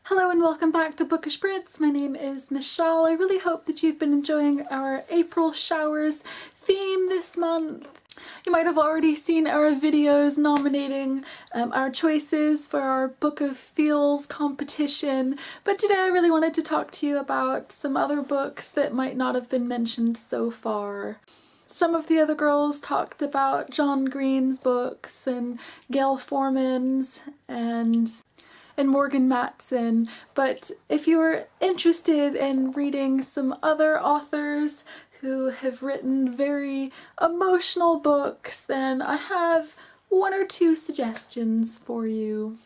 Hello and welcome back to Bookish Brits. My name is Michelle. I really hope that you've been enjoying our April showers theme this month. You might have already seen our videos nominating our choices for our Book of Feels competition, but today I really wanted to talk to you about some other books that might not have been mentioned so far. Some of the other girls talked about John Green's books and Gail Forman's and Morgan Matson, but if you are interested in reading some other authors who have written very emotional books, then I have one or two suggestions for you.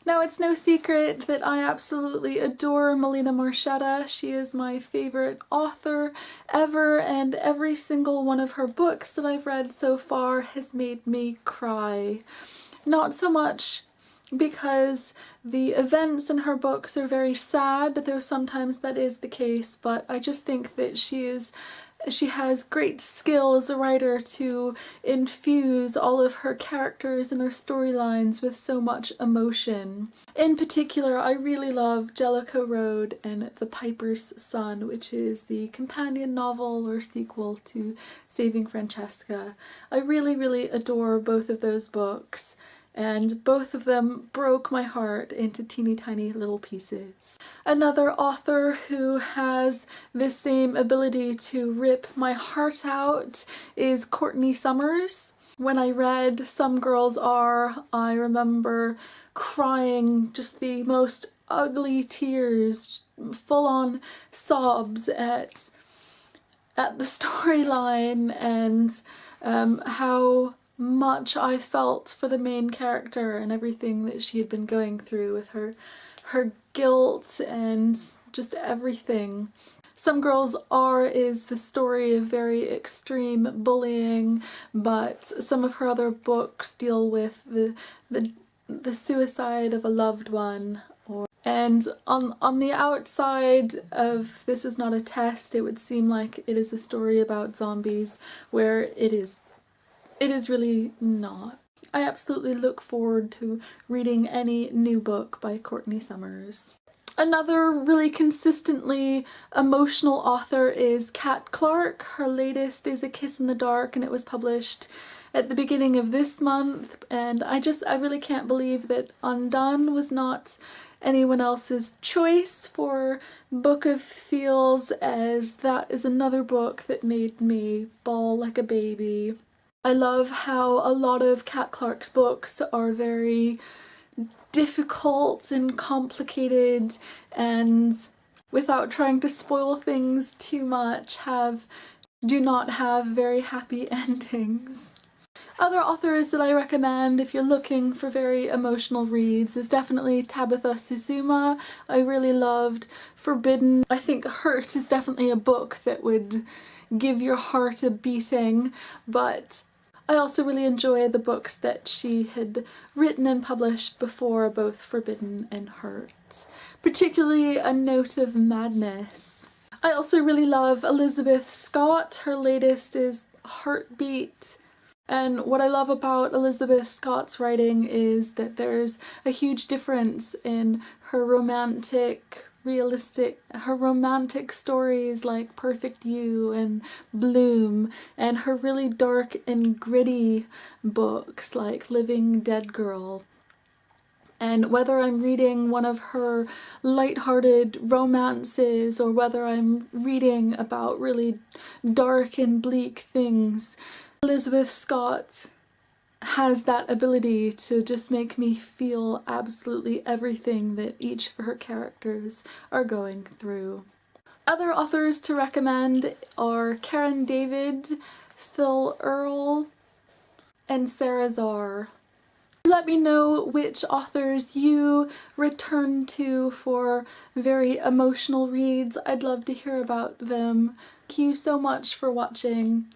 Now, it's no secret that I absolutely adore Melina Marchetta. She is my favorite author ever, and every single one of her books that I've read so far has made me cry. Not so much because the events in her books are very sad, though sometimes that is the case, but I just think that she has great skill as a writer to infuse all of her characters and her storylines with so much emotion. In particular, I really love Jellicoe Road and The Piper's Son, which is the companion novel or sequel to Saving Francesca. I really adore both of those books, and both of them broke my heart into teeny tiny little pieces. Another author who has this same ability to rip my heart out is Courtney Summers. When I read Some Girls Are, I remember crying just the most ugly tears, full-on sobs at the storyline and how much I felt for the main character and everything that she had been going through with her guilt and just everything. Some Girls Are is the story of very extreme bullying, but some of her other books deal with the suicide of a loved one. And on the outside of This Is Not a Test, it would seem like it is a story about zombies, where it is really not. I absolutely look forward to reading any new book by Courtney Summers. Another really consistently emotional author is Kat Clark. Her latest is A Kiss in the Dark, and it was published at the beginning of this month, and I really can't believe that Undone was not anyone else's choice for Book of Feels, as that is another book that made me bawl like a baby. I love how a lot of Kat Clark's books are very difficult and complicated, and without trying to spoil things too much, do not have very happy endings. Other authors that I recommend if you're looking for very emotional reads is definitely Tabitha Suzuma. I really loved Forbidden. I think Hurt is definitely a book that would give your heart a beating, but I also really enjoy the books that she had written and published before both Forbidden and Hurt, particularly A Note of Madness. I also really love Elizabeth Scott. Her latest is Heartbeat. And what I love about Elizabeth Scott's writing is that there's a huge difference in her romantic stories like Perfect You and Bloom, and her really dark and gritty books like Living Dead Girl. And whether I'm reading one of her lighthearted romances or whether I'm reading about really dark and bleak things, Elizabeth Scott has that ability to just make me feel absolutely everything that each of her characters are going through. Other authors to recommend are Karen David, Phil Earle, and Sarah Zarr. Let me know which authors you return to for very emotional reads. I'd love to hear about them. Thank you so much for watching.